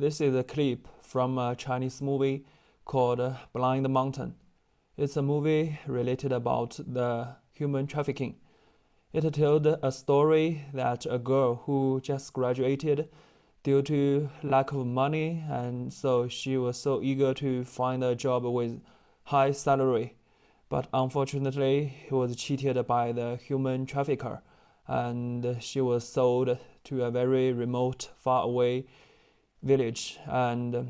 This is a clip from a Chinese movie called Blind Mountain. It's a movie related about the human trafficking. It told a story that a girl who just graduated due to lack of money, and so she was so eager to find a job with high salary. But unfortunately, he was cheated by the human trafficker, and she was sold to a very remote, far away village. And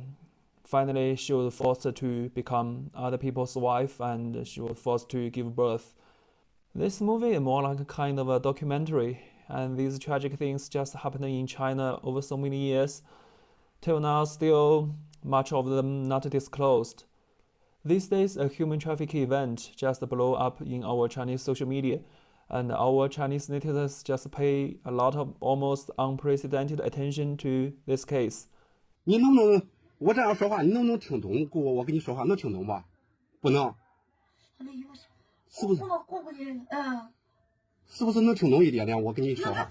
finally, she was forced to become other people's wife, and she was forced to give birth. This movie is more like a kind of a documentary, and these tragic things just happened in China over so many years. Till now, still much of them not disclosed. These days, a human trafficking event just blew up in our Chinese social media, and our Chinese netizens just pay a lot of almost unprecedented attention to this case. 你能不能我这样说话，你能不能听懂？姑，我跟你说话能听懂吧？不能，是不是？是不是能听懂一点点？我跟你说话，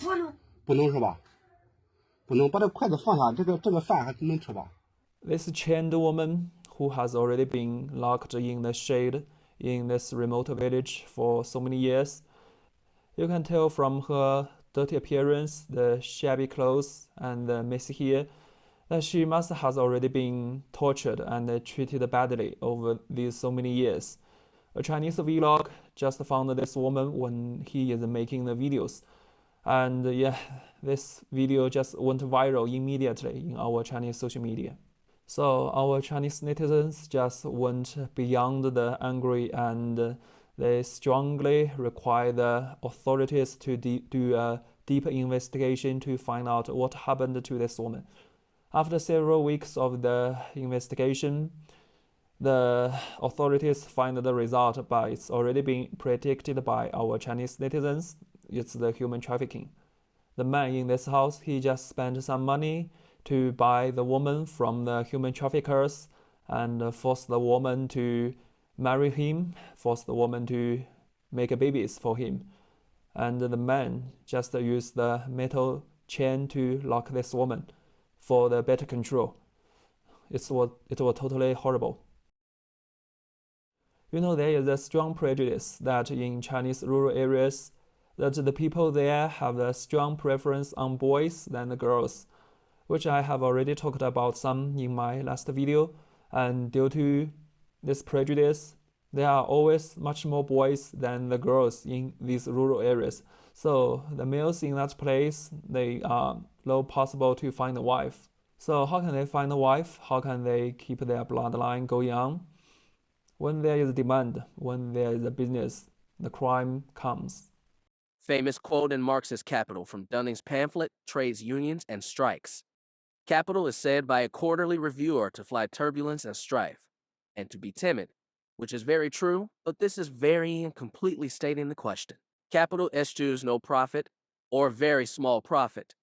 不能是吧？不能把这筷子放下，这个饭还能吃吧？ This chained woman who has already been locked in the shade in this remote village for so many years. You can tell from her dirty appearance, the shabby clothes, and the messy hair that she must has already been tortured and treated badly over these so many years. A Chinese vlog just found this woman when he is making the videos. And yeah, this video just went viral immediately in our Chinese social media. So our Chinese netizens just went beyond the angry, and they strongly require the authorities to do a deeper investigation to find out what happened to this woman. After several weeks of the investigation, the authorities find the result, but it's already been predicted by our Chinese netizens. It's the human trafficking. The man in this house, he just spent some money to buy the woman from the human traffickers and force the woman to marry him, force the woman to make babies for him. And the man just used the metal chain to lock this woman for the better control. It was totally horrible. You know, there is a strong prejudice that in Chinese rural areas, that the people there have a strong preference on boys than the girls, which I have already talked about some in my last video. And due to this prejudice, there are always much more boys than the girls in these rural areas. So the males in that place, they are low possible to find a wife. So how can they find a wife? How can they keep their bloodline going on? When there is demand, when there is a business, the crime comes. Famous quote in Marx's Capital from Dunning's pamphlet, Trades Unions and Strikes. Capital is said by a quarterly reviewer to fly turbulence and strife, and to be timid, which is very true, but this is very and completely stating the question. Capital eschews no profit, or very small profit,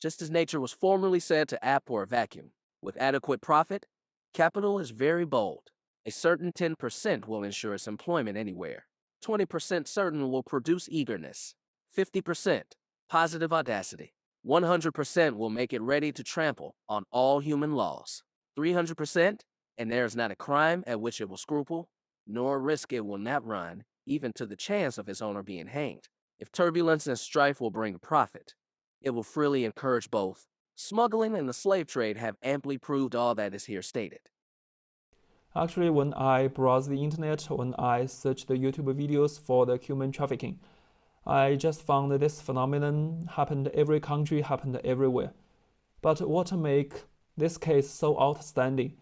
just as nature was formerly said to abhor a vacuum. With adequate profit, capital is very bold. A certain 10% will ensure its employment anywhere. 20% certain will produce eagerness. 50% positive audacity. 100% will make it ready to trample on all human laws. 300%, and there is not a crime at which it will scruple, nor a risk it will not run, even to the chance of its owner being hanged. If turbulence and strife will bring profit, it will freely encourage both. Smuggling and the slave trade have amply proved all that is here stated. Actually, when I browse the internet, when I search the YouTube videos for the human trafficking, I just found that this phenomenon happened every country, happened everywhere. But what makes this case so outstanding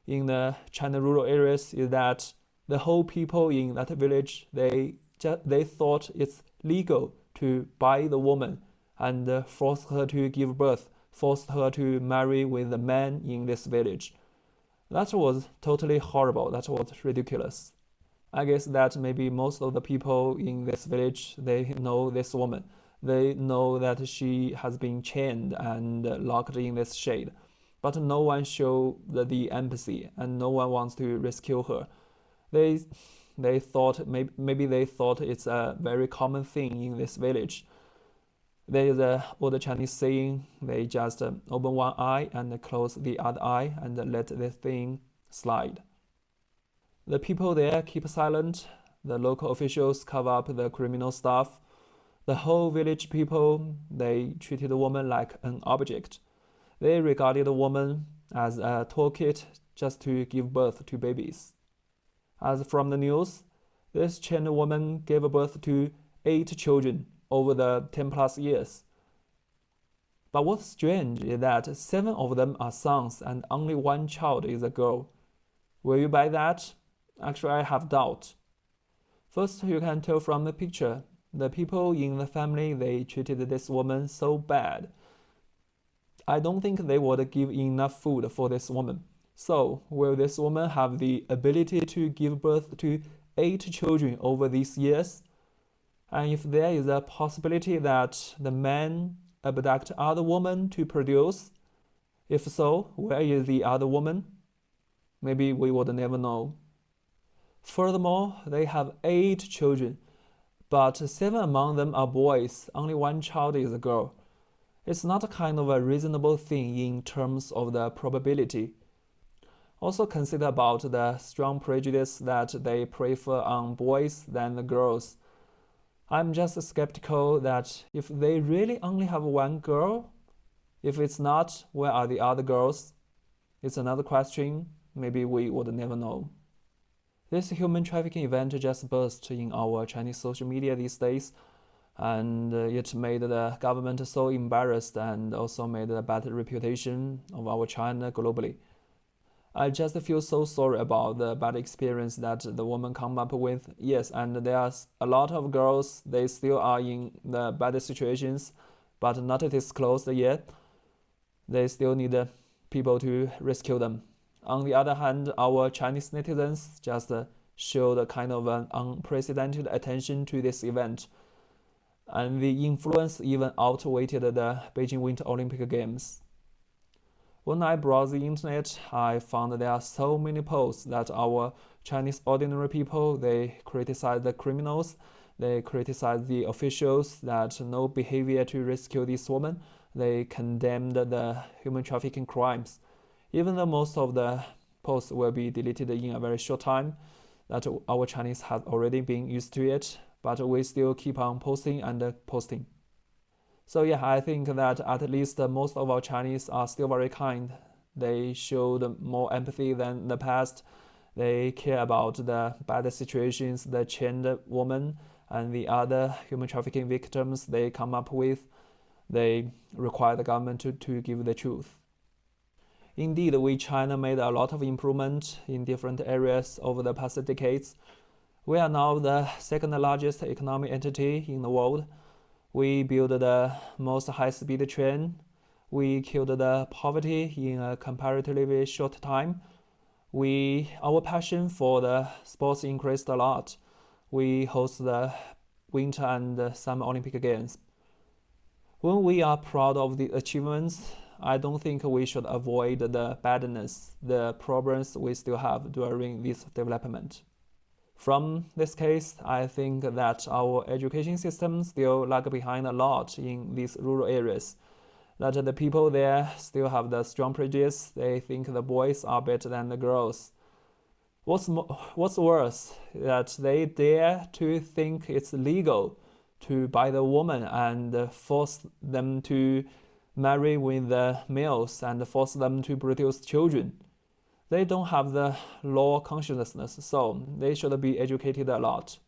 in the China rural areas is that the whole people in that village, they thought it's legal to buy the woman and force her to give birth, force her to marry with the man in this village. That was totally horrible. That was ridiculous. I guess that maybe most of the people in this village, they know this woman. They know that she has been chained and locked in this shade. But no one showed the empathy, and no one wants to rescue her. They thought maybe they thought it's a very common thing in this village. There is an old Chinese saying, they just open one eye and close the other eye and let the thing slide. The people there keep silent. The local officials cover up the criminal stuff. The whole village people, they treated the woman like an object. They regarded the woman as a toolkit just to give birth to babies. As from the news, this chained woman gave birth to 8 children over the 10 plus years. But what's strange is that 7 of them are sons and only 1 child is a girl. Will you buy that? Actually, I have doubt. First, you can tell from the picture, the people in the family, they treated this woman so bad. I don't think they would give enough food for this woman. So, will this woman have the ability to give birth to 8 children over these years? And if there is a possibility that the man abduct other woman to produce, if so, where is the other woman? Maybe we would never know. Furthermore, they have 8 children, but 7 among them are boys, only 1 child is a girl. It's not kind of a reasonable thing in terms of the probability. Also consider about the strong prejudice that they prefer on boys than the girls. I'm just skeptical that if they really only have 1 girl, if it's not, where are the other girls? It's another question, maybe we would never know. This human trafficking event just burst in our Chinese social media these days, and it made the government so embarrassed and also made a bad reputation of our China globally. I just feel so sorry about the bad experience that the woman come up with. Yes, and there's a lot of girls, they still are in the bad situations, but not disclosed yet. They still need people to rescue them. On the other hand, our Chinese netizens just showed kind of an unprecedented attention to this event, and the influence even outweighed the Beijing Winter Olympic Games. When I browsed the internet, I found there are so many posts that our Chinese ordinary people, they criticize the criminals, they criticize the officials that no behavior to rescue this woman, they condemned the human trafficking crimes. Even though most of the posts will be deleted in a very short time, that our Chinese has already been used to it, but we still keep on posting and posting. So yeah, I think that at least most of our Chinese are still very kind. They showed more empathy than the past. They care about the bad situations the chained woman and the other human trafficking victims they come up with. They require the government to give the truth. Indeed, we China made a lot of improvement in different areas over the past decades. We are now the 2nd largest economic entity in the world. We built the most high-speed train. We killed the poverty in a comparatively short time. Our passion for the sports increased a lot. We host the Winter and Summer Olympic Games. When we are proud of the achievements, I don't think we should avoid the badness, the problems we still have during this development. From this case, I think that our education system still lag behind a lot in these rural areas, that the people there still have the strong prejudice. They think the boys are better than the girls. What's worse, that they dare to think it's legal to buy the woman and force them to marry with the males and force them to produce children. They don't have the law consciousness, so they should be educated a lot.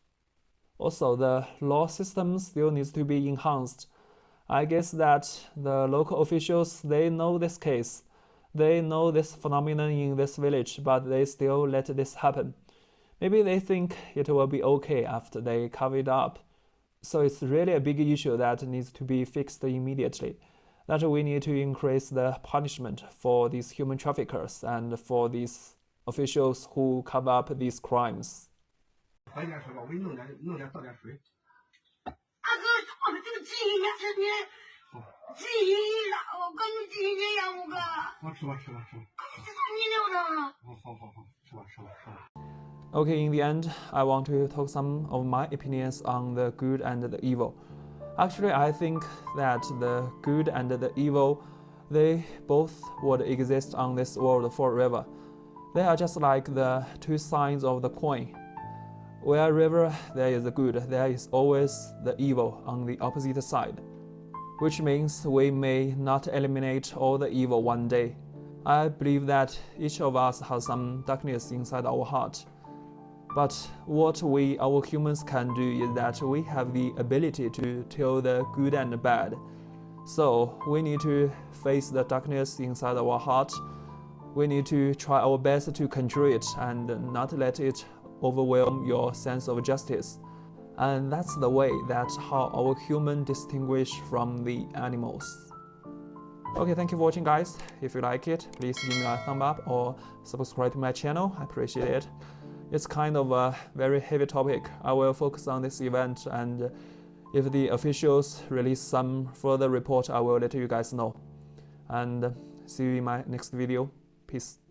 Also, the law system still needs to be enhanced. I guess that the local officials, they know this case. They know this phenomenon in this village, but they still let this happen. Maybe they think it will be okay after they cover it up. So it's really a big issue that needs to be fixed immediately. That we need to increase the punishment for these human traffickers and for these officials who cover up these crimes. 快点说吧，我给你弄点倒点水。啊哥，我这个鸡也是你，鸡了，我跟你鸡一样，我哥。我吃吧。这是你留的。好，吃吧。Okay, in the end, I want to talk some of my opinions on the good and the evil. Actually, I think that the good and the evil, they both would exist on this world forever. They are just like the two sides of the coin. Wherever there is the good, there is always the evil on the opposite side, which means we may not eliminate all the evil one day. I believe that each of us has some darkness inside our heart. But what we, our humans, can do is that we have the ability to tell the good and the bad. So we need to face the darkness inside our heart. We need to try our best to control it and not let it overwhelm your sense of justice. And that's the way that's how our human distinguish from the animals. Okay, thank you for watching, guys. If you like it, please give me a thumb up or subscribe to my channel. I appreciate it. It's kind of a very heavy topic. I will focus on this event, and if the officials release some further report, I will let you guys know. And see you in my next video. Peace.